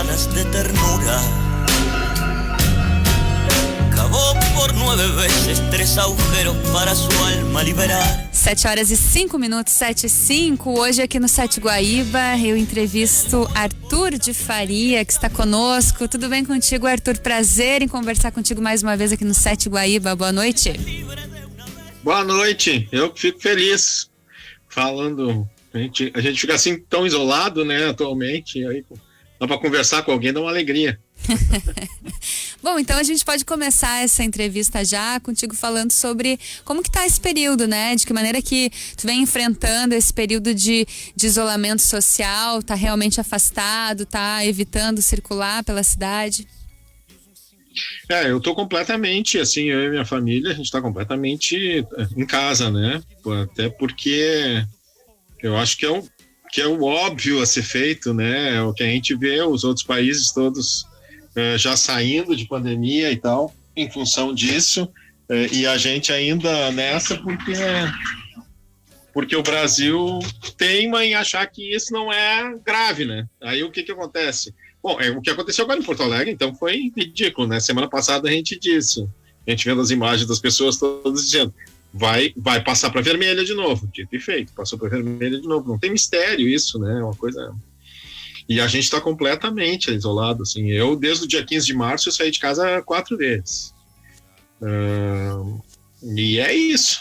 alas de ternura. Cavó por 9 veces 3 agujeros para su alma liberar. 7h05, 7h05. Hoje aqui no Sete Guaíba eu entrevisto Arthur de Faria, que está conosco. Tudo bem contigo, Arthur? Prazer em conversar contigo mais uma vez aqui no Sete Guaíba. Boa noite. Boa noite, eu fico feliz falando. A gente fica assim tão isolado, né, atualmente. Aí dá para conversar com alguém, dá uma alegria. Bom, então a gente pode começar essa entrevista já contigo falando sobre como que tá esse período, né? De que maneira que tu vem enfrentando esse período de isolamento social, tá realmente afastado, tá evitando circular pela cidade? Eu tô completamente, assim, eu e minha família, a gente tá completamente em casa, né? Até porque eu acho que é o óbvio a ser feito, né? É o que a gente vê, os outros países todos já saindo de pandemia e tal, em função disso, e a gente ainda nessa porque o Brasil teima em achar que isso não é grave, né? Aí o que acontece? Bom, o que aconteceu agora em Porto Alegre, então, foi ridículo, né? Semana passada a gente disse, a gente vendo as imagens das pessoas todas dizendo, vai passar para vermelha de novo, dito e feito, passou para vermelha de novo, não tem mistério isso, né? É uma coisa... E a gente está completamente isolado, assim. Eu, desde o dia 15 de março, eu saí de casa 4 vezes. E é isso.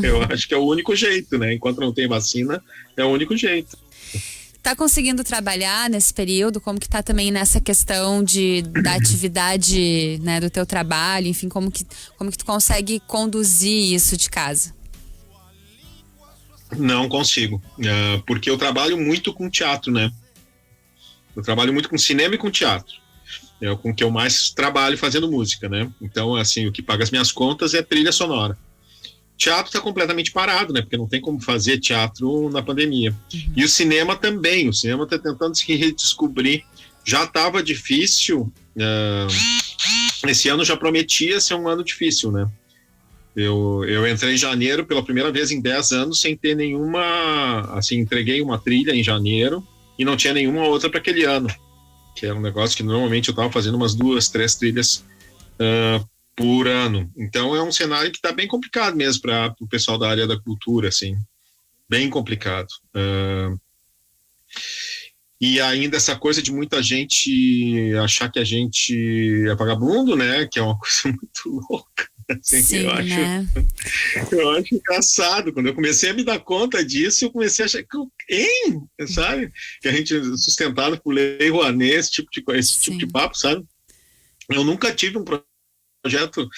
Eu acho que é o único jeito, né? Enquanto não tem vacina, é o único jeito. Tá conseguindo trabalhar nesse período? Como que tá também nessa questão da atividade, né, do teu trabalho? Enfim, como que tu consegue conduzir isso de casa? Não consigo. Porque eu trabalho muito com teatro, né? Eu trabalho muito com cinema e com teatro. É com o que eu mais trabalho fazendo música, né? Então, assim, o que paga as minhas contas é trilha sonora. Teatro está completamente parado, né? Porque não tem como fazer teatro na pandemia. Uhum. E o cinema também. O cinema está tentando se redescobrir. Já estava difícil. Esse ano já prometia ser um ano difícil, né? Eu entrei em janeiro pela primeira vez em 10 anos sem ter nenhuma... Assim, entreguei uma trilha em janeiro e não tinha nenhuma outra para aquele ano, que era um negócio que normalmente eu estava fazendo umas 2, 3 trilhas por ano. Então é um cenário que está bem complicado mesmo para o pessoal da área da cultura, assim, bem complicado. E ainda essa coisa de muita gente achar que a gente é vagabundo, né? Que é uma coisa muito louca. Assim, sim, né? Eu acho engraçado. Quando eu comecei a me dar conta disso, eu comecei a achar sabe? Que a gente é sustentado por Lei Rouanet, esse tipo de papo, sabe? Eu nunca tive um projeto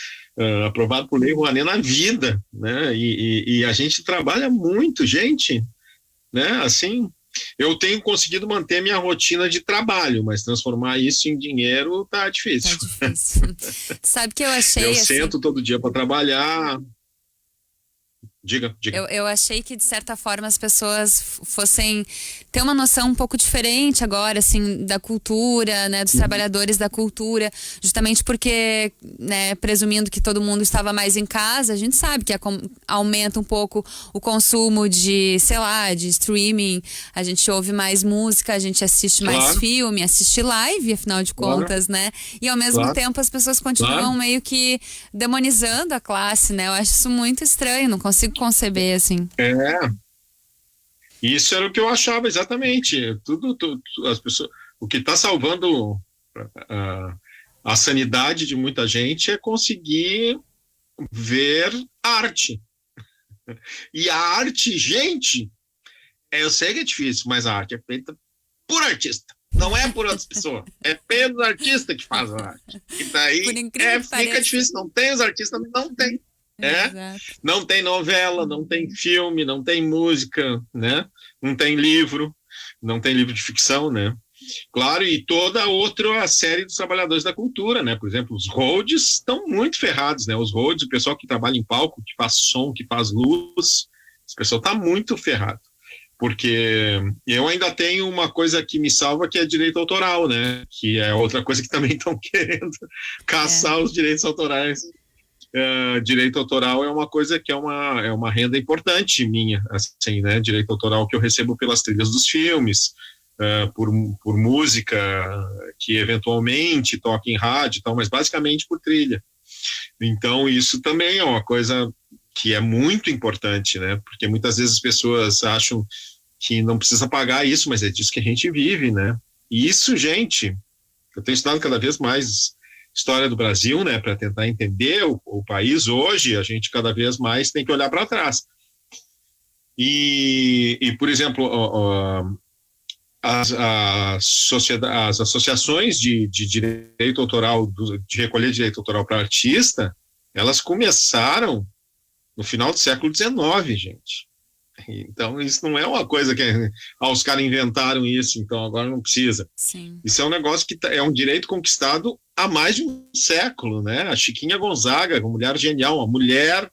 aprovado por Lei Rouanet na vida, né? E a gente trabalha muito, gente, né? Assim, eu tenho conseguido manter minha rotina de trabalho, mas transformar isso em dinheiro tá difícil. Tá difícil. Sabe que eu achei... Eu sento todo dia para trabalhar... Diga. Eu achei que, de certa forma, as pessoas fossem ter uma noção um pouco diferente agora, assim, da cultura, né, dos trabalhadores da cultura, justamente porque, né, presumindo que todo mundo estava mais em casa, a gente sabe que aumenta um pouco o consumo de, sei lá, de streaming, a gente ouve mais música, a gente assiste mais filme, assiste live, afinal de contas, né, e ao mesmo tempo as pessoas continuam meio que demonizando a classe, né, eu acho isso muito estranho, não consigo conceber, assim. Isso era o que eu achava, exatamente. Tudo as pessoas, o que está salvando a sanidade de muita gente é conseguir ver arte. E a arte, gente, eu sei que é difícil, mas a arte é feita por artista. Não é por outras pessoas. É pelos artistas que fazem a arte. E daí fica difícil. Não tem os artistas, não tem. Não tem novela, não tem filme, não tem música, né? Não tem livro de ficção, né? Claro, e toda outra série dos trabalhadores da cultura, né? Por exemplo, os roadies estão muito ferrados, né? Os roadies, o pessoal que trabalha em palco, que faz som, que faz luz, esse pessoal está muito ferrado. Porque eu ainda tenho uma coisa que me salva, que é direito autoral, né? Que é outra coisa que também estão querendo caçar os direitos autorais. Direito autoral é uma coisa que é uma renda importante minha, assim, né? Direito autoral que eu recebo pelas trilhas dos filmes, por música que eventualmente toca em rádio e tal, mas basicamente por trilha. Então, isso também é uma coisa que é muito importante, né? Porque muitas vezes as pessoas acham que não precisa pagar isso, mas é disso que a gente vive, né? E isso, gente, eu tenho estudado cada vez mais história do Brasil, né? Para tentar entender o país hoje, a gente cada vez mais tem que olhar para trás. E, por exemplo, as associações de direito autoral, de recolher direito autoral para artista, elas começaram no final do século XIX, gente. Então, isso não é uma coisa que os caras inventaram isso, então agora não precisa. Sim. Isso é um negócio que é um direito conquistado há mais de um século, né? A Chiquinha Gonzaga, uma mulher genial, uma mulher,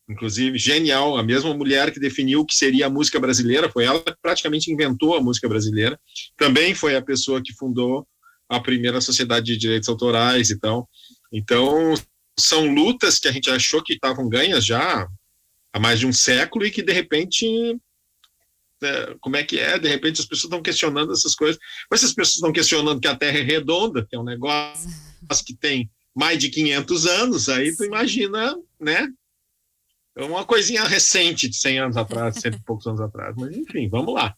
inclusive, genial, a mesma mulher que definiu o que seria a música brasileira, foi ela que praticamente inventou a música brasileira, também foi a pessoa que fundou a primeira sociedade de direitos autorais e tal. Então, são lutas que a gente achou que estavam ganhas já há mais de um século e que, de repente, como é que é? De repente as pessoas estão questionando essas coisas. Mas se as pessoas estão questionando que a Terra é redonda, que é um negócio que tem mais de 500 anos, aí tu imagina, né? É uma coisinha recente de 100 anos atrás, 100 e poucos anos atrás. Mas, enfim, vamos lá.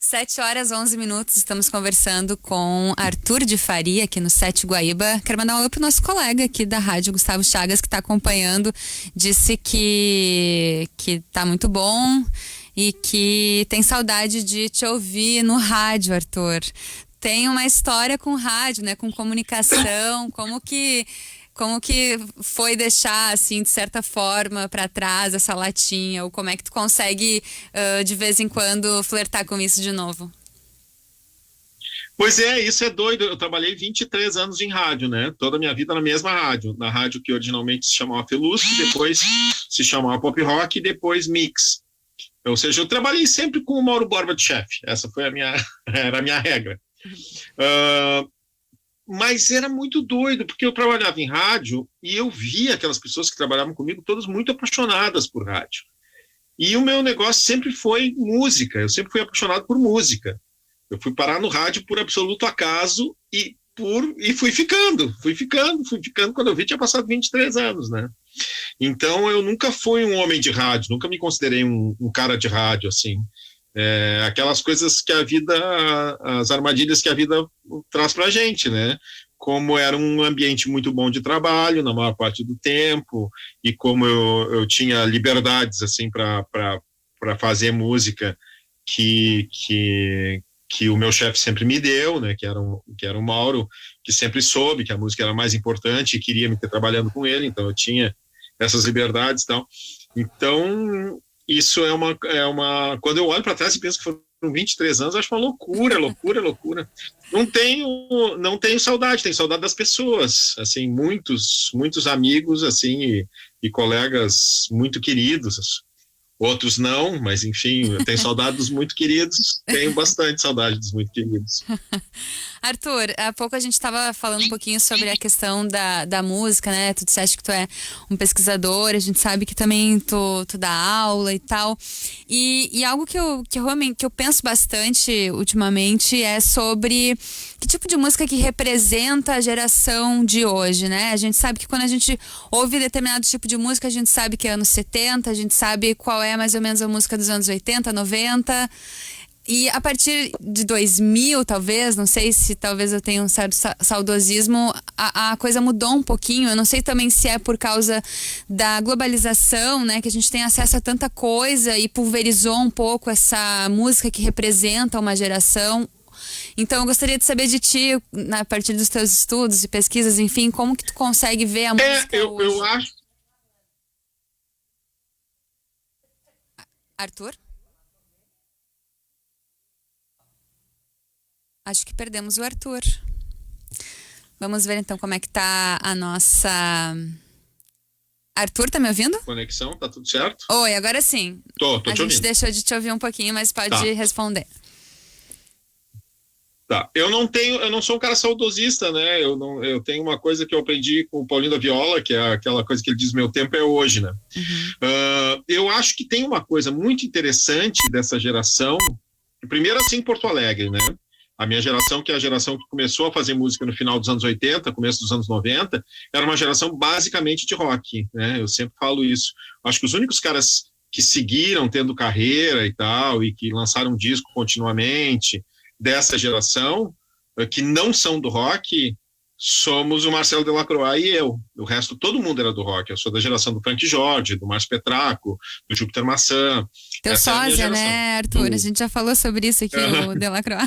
7h11, estamos conversando com Arthur de Faria, aqui no Sete Guaíba. Quero mandar um oi pro nosso colega aqui da rádio, Gustavo Chagas, que está acompanhando. Disse que tá muito bom e que tem saudade de te ouvir no rádio, Arthur. Tem uma história com rádio, né? Com comunicação, como que foi deixar, assim, de certa forma, para trás essa latinha? Ou como é que tu consegue, de vez em quando, flertar com isso de novo? Pois é, isso é doido. Eu trabalhei 23 anos em rádio, né? Toda a minha vida na mesma rádio. Na rádio que originalmente se chamava Felusc, depois se chamava Pop Rock e depois Mix. Ou seja, eu trabalhei sempre com o Mauro Borba de chefe. Essa foi era a minha regra. Mas era muito doido, porque eu trabalhava em rádio e eu via aquelas pessoas que trabalhavam comigo, todas muito apaixonadas por rádio. E o meu negócio sempre foi música, eu sempre fui apaixonado por música. Eu fui parar no rádio por absoluto acaso e fui ficando. Quando eu vi, tinha passado 23 anos, né? Então, eu nunca fui um homem de rádio, nunca me considerei um cara de rádio, assim. Aquelas coisas que a vida, as armadilhas que a vida traz pra gente, né? Como era um ambiente muito bom de trabalho na maior parte do tempo, e como eu tinha liberdades, assim, para fazer música que o meu chefe sempre me deu, né? Que era o Mauro, que sempre soube que a música era mais importante e queria me ter trabalhando com ele, então eu tinha essas liberdades e tal. Então, isso é uma... Quando eu olho para trás e penso que foram 23 anos, eu acho uma loucura. Não tenho saudade, tenho saudade das pessoas, assim, muitos amigos, assim, e colegas muito queridos. Outros não, mas enfim, eu tenho saudade dos muito queridos, tenho bastante saudade dos muito queridos. Arthur, há pouco a gente estava falando um pouquinho sobre a questão da música, né? Tu disseste que tu é um pesquisador, a gente sabe que também tu dá aula e tal. E algo que eu penso bastante ultimamente é sobre que tipo de música que representa a geração de hoje, né? A gente sabe que quando a gente ouve determinado tipo de música, a gente sabe que é anos 70, a gente sabe qual é mais ou menos a música dos anos 80, 90... E a partir de 2000, talvez, não sei se talvez eu tenha um certo saudosismo, a coisa mudou um pouquinho. Eu não sei também se é por causa da globalização, né? Que a gente tem acesso a tanta coisa e pulverizou um pouco essa música que representa uma geração. Então, eu gostaria de saber de ti, a partir dos teus estudos e pesquisas, enfim, como que tu consegue ver a música hoje? Eu acho... Arthur? Acho que perdemos o Arthur. Vamos ver então como é que tá a nossa... Arthur, tá me ouvindo? Conexão, tá tudo certo? Oi, agora sim. Tô te ouvindo. A gente deixou de te ouvir um pouquinho, mas pode responder. Tá. Eu não sou um cara saudosista, né? Eu tenho uma coisa que eu aprendi com o Paulinho da Viola, que é aquela coisa que ele diz: meu tempo é hoje, né? Uhum. Eu acho que tem uma coisa muito interessante dessa geração, Primeiro assim em Porto Alegre, né? A minha geração, que é a geração que começou a fazer música no final dos anos 80, começo dos anos 90, era uma geração basicamente de rock, né? Eu sempre falo isso. Acho que os únicos caras que seguiram tendo carreira e tal, e que lançaram disco continuamente, dessa geração, que não são do rock, somos o Marcelo Delacroix e eu. O resto, todo mundo era do rock. Eu sou da geração do Frank Jorge, do Márcio Petraco, do Júpiter Maçã. Teu sósia, né, Arthur? A gente já falou sobre isso aqui, o Delacroix.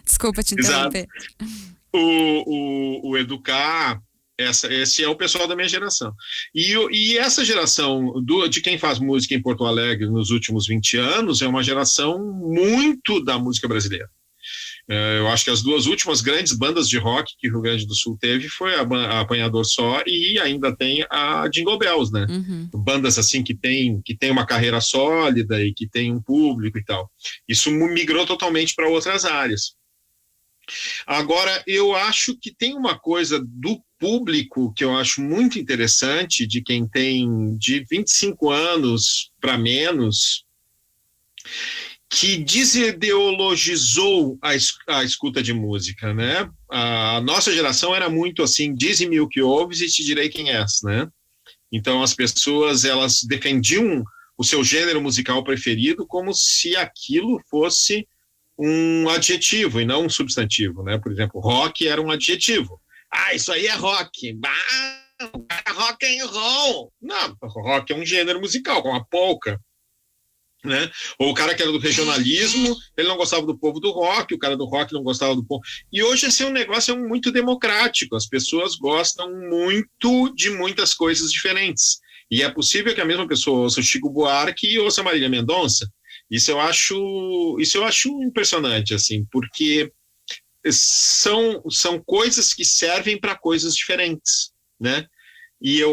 Desculpa te interromper. O Educar, esse é o pessoal da minha geração. E essa geração de quem faz música em Porto Alegre nos últimos 20 anos é uma geração muito da música brasileira. Eu acho que as duas últimas grandes bandas de rock que o Rio Grande do Sul teve foi a Apanhador Só e ainda tem a Jingle Bells, né? Uhum. Bandas assim que tem uma carreira sólida e que tem um público e tal. Isso migrou totalmente para outras áreas. Agora, eu acho que tem uma coisa do público que eu acho muito interessante, de quem tem de 25 anos para menos, que desideologizou a escuta de música, né? A nossa geração era muito assim, dize-me o que ouves e te direi quem és, né? Então as pessoas, elas defendiam o seu gênero musical preferido como se aquilo fosse um adjetivo e não um substantivo, né? Por exemplo, rock era um adjetivo. Isso aí é rock. Rock and roll. Não, rock é um gênero musical, como a polca. Né? Ou o cara que era do regionalismo, ele não gostava do povo do rock, o cara do rock não gostava do povo. E hoje esse negócio é muito democrático, as pessoas gostam muito de muitas coisas diferentes. E é possível que a mesma pessoa ouça o Chico Buarque e ouça a Marília Mendonça. Isso eu acho impressionante, assim, porque são coisas que servem para coisas diferentes, né? E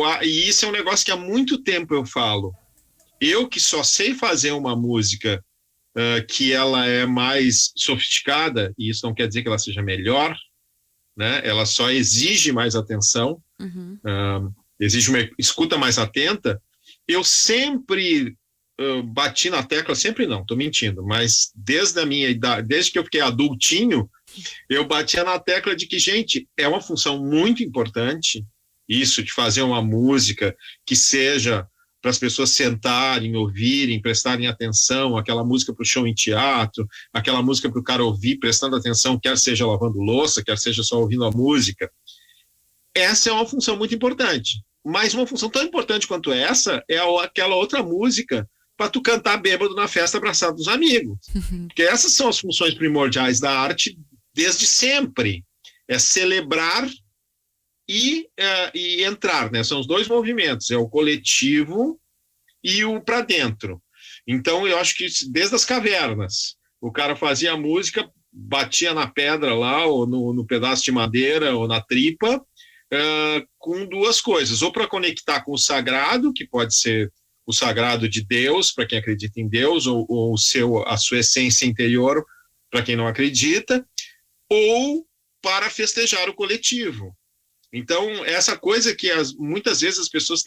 isso é um negócio que há muito tempo eu falo. Eu que só sei fazer uma música que ela é mais sofisticada, e isso não quer dizer que ela seja melhor, né? Ela só exige mais atenção, exige uma escuta mais atenta. Eu sempre bati na tecla, sempre não, estou mentindo, mas desde a minha idade, desde que eu fiquei adultinho, eu batia na tecla de que, gente, é uma função muito importante isso de fazer uma música que seja para as pessoas sentarem, ouvirem, prestarem atenção, aquela música para o show em teatro, aquela música para o cara ouvir, prestando atenção, quer seja lavando louça, quer seja só ouvindo a música. Essa é uma função muito importante. Mas uma função tão importante quanto essa é aquela outra música para tu cantar bêbado na festa abraçado dos amigos. Porque essas são as funções primordiais da arte desde sempre. É celebrar e entrar, né? São os dois movimentos, é o coletivo e o para dentro. Então eu acho que desde as cavernas, o cara fazia a música, batia na pedra lá, ou no pedaço de madeira, ou na tripa, com duas coisas, ou para conectar com o sagrado, que pode ser o sagrado de Deus, para quem acredita em Deus, ou a sua essência interior, para quem não acredita, ou para festejar o coletivo. Então, essa coisa que muitas vezes as pessoas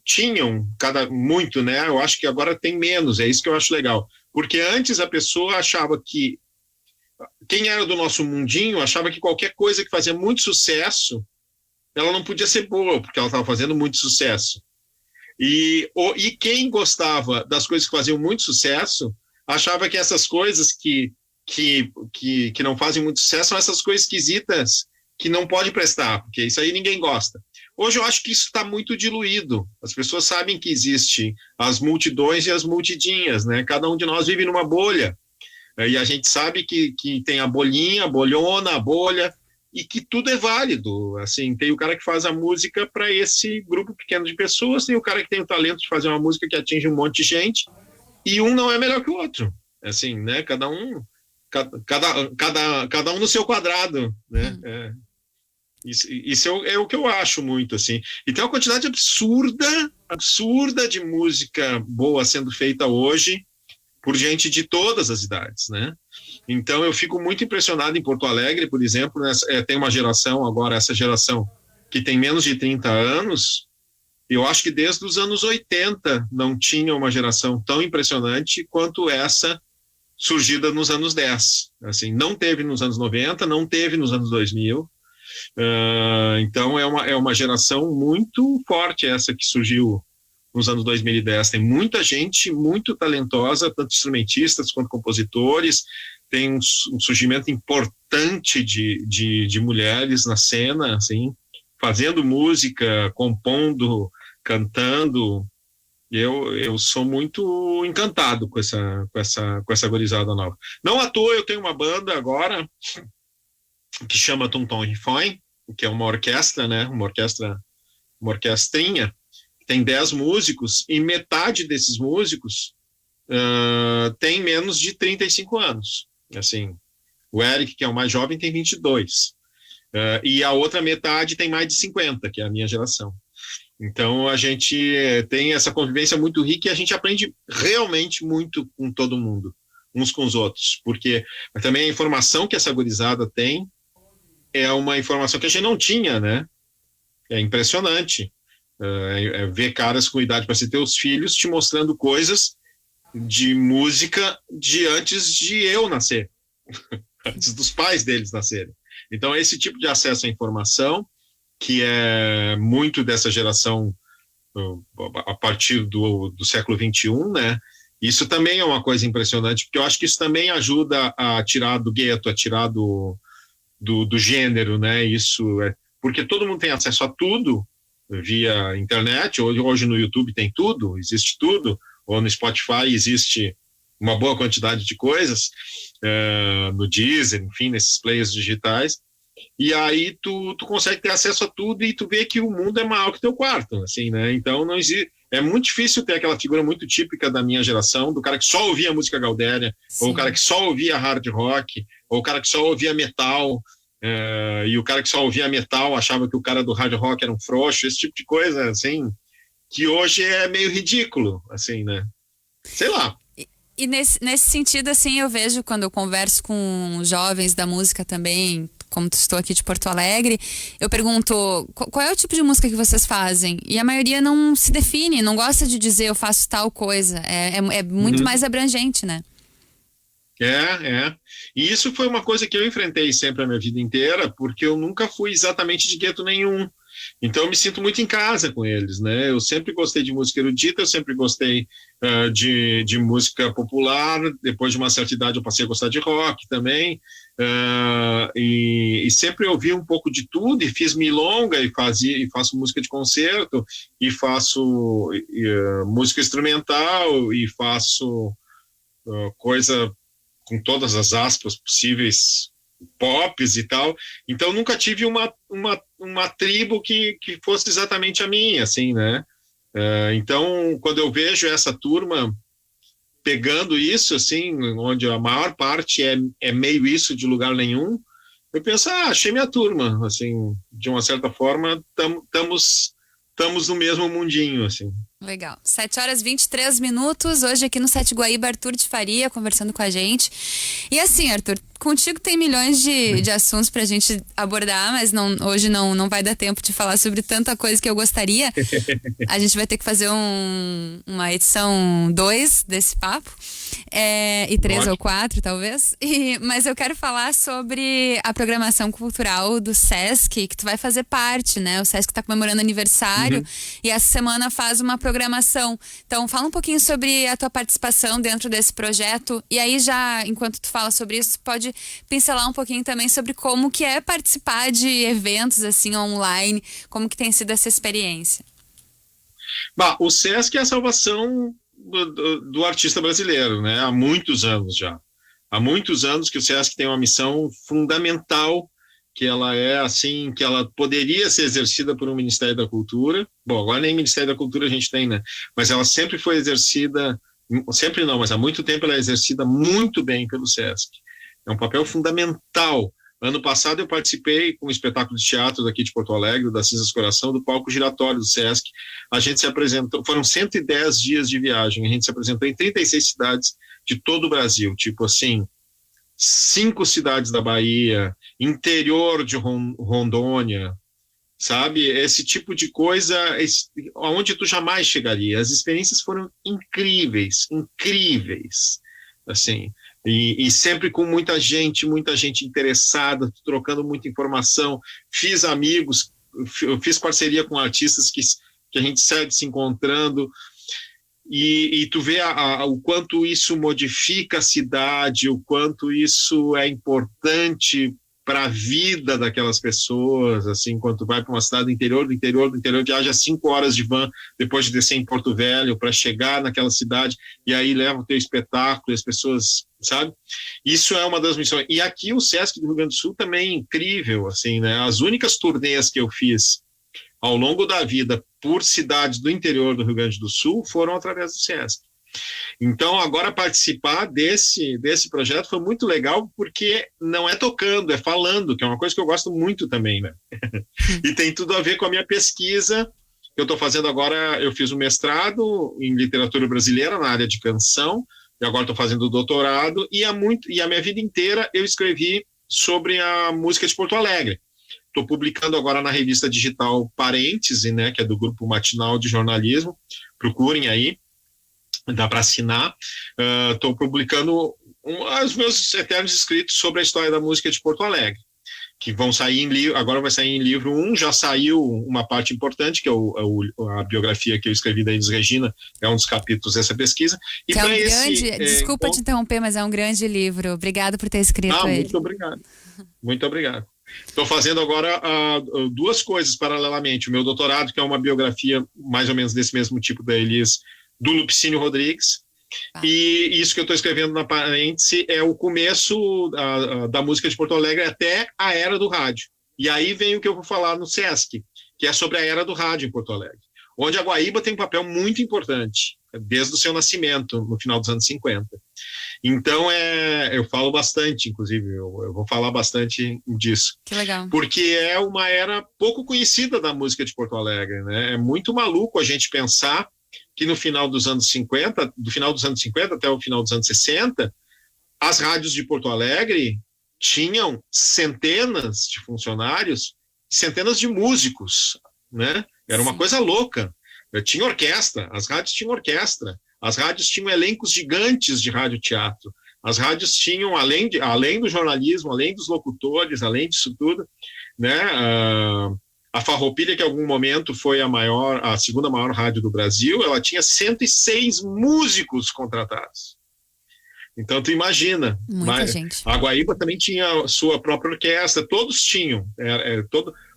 tinham muito, né? Eu acho que agora tem menos, é isso que eu acho legal. Porque antes a pessoa achava que, quem era do nosso mundinho, achava que qualquer coisa que fazia muito sucesso, ela não podia ser boa, porque ela estava fazendo muito sucesso. E quem gostava das coisas que faziam muito sucesso, achava que essas coisas que não fazem muito sucesso são essas coisas esquisitas, que não pode prestar, porque isso aí ninguém gosta. Hoje eu acho que isso está muito diluído. As pessoas sabem que existem as multidões e as multidinhas, né? Cada um de nós vive numa bolha. E a gente sabe que tem a bolinha, a bolhona, a bolha, e que tudo é válido. Assim, tem o cara que faz a música para esse grupo pequeno de pessoas, tem o cara que tem o talento de fazer uma música que atinge um monte de gente, e um não é melhor que o outro. Assim, né? Cada um no seu quadrado, né? Isso é o que eu acho muito, assim. E tem uma quantidade absurda de música boa sendo feita hoje por gente de todas as idades, né? Então eu fico muito impressionado em Porto Alegre, por exemplo, tem uma geração agora, essa geração que tem menos de 30 anos, eu acho que desde os anos 80 não tinha uma geração tão impressionante quanto essa surgida nos anos 10. Assim, não teve nos anos 90, não teve nos anos 2000. Então é uma geração muito forte essa que surgiu nos anos 2010. Tem muita gente muito talentosa, tanto instrumentistas quanto compositores. Tem um surgimento importante de mulheres na cena, assim, fazendo música, compondo, cantando. Eu sou muito encantado com essa gurizada nova. Não à toa eu tenho uma banda agora que chama Tum Tom Rifões, que é uma orquestra, né? Uma orquestrinha, tem 10 músicos, e metade desses músicos tem menos de 35 anos. Assim, o Eric, que é o mais jovem, tem 22. E a outra metade tem mais de 50, que é a minha geração. Então, a gente tem essa convivência muito rica e a gente aprende realmente muito com todo mundo, uns com os outros, porque também a informação que essa gurizada tem é uma informação que a gente não tinha, né? É impressionante. Ver caras com idade para ser teus filhos te mostrando coisas de música de antes de eu nascer, antes dos pais deles nascerem. Então, esse tipo de acesso à informação, que é muito dessa geração a partir do século XXI, né? Isso também é uma coisa impressionante, porque eu acho que isso também ajuda a tirar do gueto, a tirar do gênero, né? Isso porque todo mundo tem acesso a tudo via internet. Hoje no YouTube tem tudo, existe tudo, ou no Spotify existe uma boa quantidade de coisas, no Deezer, enfim, nesses players digitais. E aí tu consegue ter acesso a tudo e tu vê que o mundo é maior que teu quarto, assim, né? Então não existe, é muito difícil ter aquela figura muito típica da minha geração, do cara que só ouvia música gaudéria, ou o cara que só ouvia hard rock, ou o cara que só ouvia metal, e o cara que só ouvia metal achava que o cara do hard rock era um frouxo, esse tipo de coisa, assim, que hoje é meio ridículo, assim, né? Sei lá. E nesse sentido, assim, eu vejo quando eu converso com jovens da música também, como estou aqui de Porto Alegre, eu pergunto qual é o tipo de música que vocês fazem? E a maioria não se define, não gosta de dizer eu faço tal coisa. É muito mais abrangente, né? E isso foi uma coisa que eu enfrentei sempre a minha vida inteira, porque eu nunca fui exatamente de gueto nenhum. Então eu me sinto muito em casa com eles, né? Eu sempre gostei de música erudita, eu sempre gostei de música popular. Depois de uma certa idade eu passei a gostar de rock também, e sempre ouvi um pouco de tudo, e fiz milonga, e faço música de concerto, e faço música instrumental, e faço coisa com todas as aspas possíveis, pops e tal. Então nunca tive uma tribo que fosse exatamente a minha, assim, né? Então quando eu vejo essa turma pegando isso, assim, onde a maior parte é meio isso de lugar nenhum, eu penso, achei minha turma, assim, de uma certa forma estamos no mesmo mundinho, assim. Legal. 7h23, hoje aqui no Sete Guaíba, Arthur de Faria conversando com a gente. E assim, Arthur, contigo tem milhões de assuntos pra gente abordar, mas hoje não vai dar tempo de falar sobre tanta coisa que eu gostaria. A gente vai ter que fazer uma edição 2 desse papo, e 3 ou 4 talvez. Mas eu quero falar sobre a programação cultural do Sesc, que tu vai fazer parte, né? O Sesc está comemorando aniversário e essa semana faz uma programação. Então fala um pouquinho sobre a tua participação dentro desse projeto, e aí já, enquanto tu fala sobre isso, pode pincelar um pouquinho também sobre como que é participar de eventos assim online, como que tem sido essa experiência. O Sesc é a salvação do artista brasileiro, né? Há muitos anos já. Há muitos anos que o Sesc tem uma missão fundamental, que ela é assim, que ela poderia ser exercida por um Ministério da Cultura. Bom, agora nem Ministério da Cultura a gente tem, né? Mas ela sempre foi exercida, sempre não, mas há muito tempo ela é exercida muito bem pelo Sesc. É um papel fundamental. Ano passado eu participei com um espetáculo de teatro daqui de Porto Alegre, da Cisas Coração, do palco giratório do Sesc. A gente se apresentou, foram 110 dias de viagem, a gente se apresentou em 36 cidades de todo o Brasil, tipo assim, 5 cidades da Bahia, interior de Rondônia, sabe? Esse tipo de coisa, onde tu jamais chegaria. As experiências foram incríveis, assim. E sempre com muita gente interessada, trocando muita informação. Fiz amigos, fiz parceria com artistas que a gente segue se encontrando. E tu vê o quanto isso modifica a cidade, o quanto isso é importante para a vida daquelas pessoas, assim, quando tu vai para uma cidade do interior, viaja 5 horas de van depois de descer em Porto Velho para chegar naquela cidade, e aí leva o teu espetáculo, e as pessoas, sabe? Isso é uma das missões. E aqui o Sesc do Rio Grande do Sul também é incrível, assim, né? As únicas turnês que eu fiz ao longo da vida por cidades do interior do Rio Grande do Sul foram através do Sesc. Então, agora participar desse projeto foi muito legal, porque não é tocando, é falando, que é uma coisa que eu gosto muito também, né? E tem tudo a ver com a minha pesquisa que eu estou fazendo agora. Eu fiz um mestrado em literatura brasileira na área de canção, e agora estou fazendo o doutorado, e a minha vida inteira eu escrevi sobre a música de Porto Alegre. Estou publicando agora na revista digital Parêntese, né, que é do Grupo Matinal de Jornalismo, procurem aí, dá para assinar. Estou publicando os meus eternos escritos sobre a história da música de Porto Alegre, que vão sair em livro. Agora vai sair em livro 1, já saiu uma parte importante, que é a biografia que eu escrevi da Elis Regina, é um dos capítulos dessa pesquisa. E que é um grande, desculpa te interromper, mas é um grande livro. Obrigado por ter escrito ele. Muito obrigado. Muito obrigado. Estou fazendo agora 2 coisas paralelamente. O meu doutorado, que é uma biografia mais ou menos desse mesmo tipo da Elis, do Lupicínio Rodrigues, e isso que eu estou escrevendo na parêntese é o começo da música de Porto Alegre até a era do rádio. E aí vem o que eu vou falar no Sesc, que é sobre a era do rádio em Porto Alegre, onde a Guaíba tem um papel muito importante, desde o seu nascimento, no final dos anos 50. Então, eu falo bastante, inclusive, eu vou falar bastante disso. Que legal. Porque é uma era pouco conhecida da música de Porto Alegre, né? É muito maluco a gente pensar que no final dos anos 50, do final dos anos 50 até o final dos anos 60, as rádios de Porto Alegre tinham centenas de funcionários, centenas de músicos, né? Era uma coisa louca. Tinha orquestra, as rádios tinham orquestra, as rádios tinham elencos gigantes de radioteatro, as rádios tinham, além do jornalismo, além dos locutores, além disso tudo, né? A Farroupilha, que em algum momento foi a segunda maior rádio do Brasil, ela tinha 106 músicos contratados. Então, tu imagina. Muita gente. A Guaíba também tinha sua própria orquestra, todos tinham.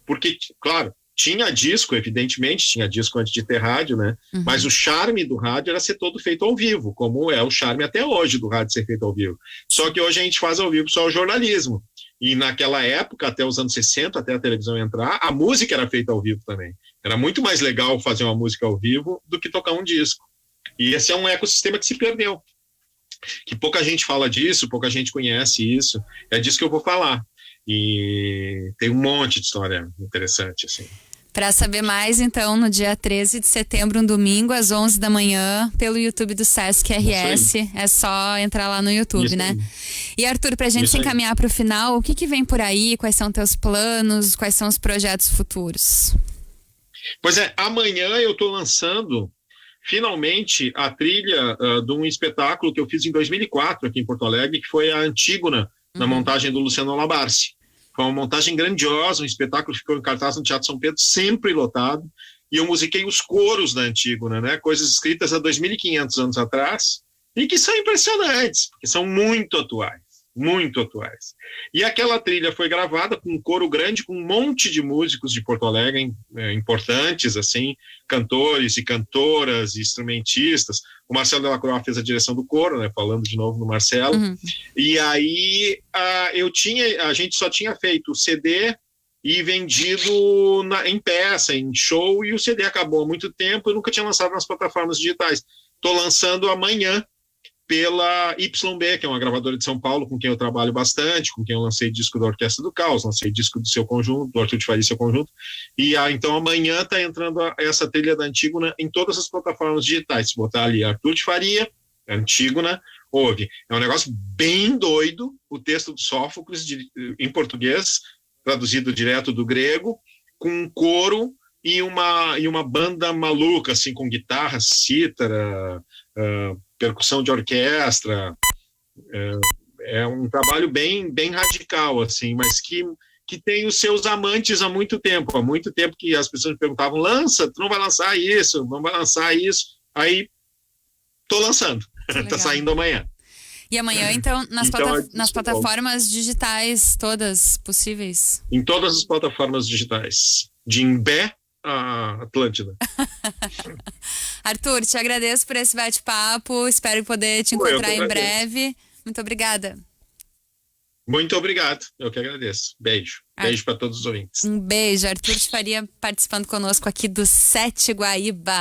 Porque, claro, tinha disco, evidentemente, tinha disco antes de ter rádio, né? Uhum. Mas o charme do rádio era ser todo feito ao vivo, como é o charme até hoje do rádio ser feito ao vivo. Só que hoje a gente faz ao vivo só o jornalismo. E naquela época, até os anos 60, até a televisão entrar, a música era feita ao vivo também. Era muito mais legal fazer uma música ao vivo do que tocar um disco. E esse é um ecossistema que se perdeu. Que pouca gente fala disso, pouca gente conhece isso. É disso que eu vou falar. E tem um monte de história interessante, assim. Para saber mais, então, no dia 13 de setembro, um domingo, às 11 da manhã, pelo YouTube do Sesc RS. É só entrar lá no YouTube, isso, né? E, Arthur, pra gente se encaminhar para o final, o que vem por aí? Quais são teus planos? Quais são os projetos futuros? Pois é, amanhã eu estou lançando, finalmente, a trilha de um espetáculo que eu fiz em 2004 aqui em Porto Alegre, que foi a Antígona, na montagem do Luciano Labarce. Foi uma montagem grandiosa, um espetáculo que ficou em cartaz no Teatro São Pedro, sempre lotado, e eu musiquei os coros da Antígona, né? Coisas escritas há 2.500 anos atrás, e que são impressionantes, porque são muito atuais. Muito atuais. E aquela trilha foi gravada com um coro grande, com um monte de músicos de Porto Alegre importantes, assim, cantores e cantoras, e instrumentistas. O Marcelo Delacroix fez a direção do coro, né, falando de novo no Marcelo. Uhum. E aí a gente só tinha feito o CD e vendido em peça, em show, e o CD acabou há muito tempo e nunca tinha lançado nas plataformas digitais. Estou lançando amanhã pela YB, que é uma gravadora de São Paulo, com quem eu trabalho bastante, com quem eu lancei disco da Orquestra do Caos, lancei disco do seu conjunto, do Arthur de Faria e seu conjunto, e então amanhã está entrando essa trilha da Antígona em todas as plataformas digitais. Se botar ali Arthur de Faria, Antígona, ouve. É um negócio bem doido, o texto do Sófocles, em português, traduzido direto do grego, com um coro e uma banda maluca, assim, com guitarra, cítara, percussão de orquestra, é um trabalho bem, bem radical, assim, mas que tem os seus amantes há muito tempo. Há muito tempo que as pessoas me perguntavam, lança, tu não vai lançar isso, não vai lançar isso. Aí, tô lançando. Tá saindo amanhã. E amanhã, então, nas Então, plataformas digitais todas possíveis? Em todas as plataformas digitais. De Imbé a Atlântida. Arthur, te agradeço por esse bate-papo. Espero poder te encontrar em breve. Muito obrigada. Muito obrigado. Eu que agradeço. Beijo. Beijo para todos os ouvintes. Um beijo. Arthur de Faria participando conosco aqui do Sete Guaíba.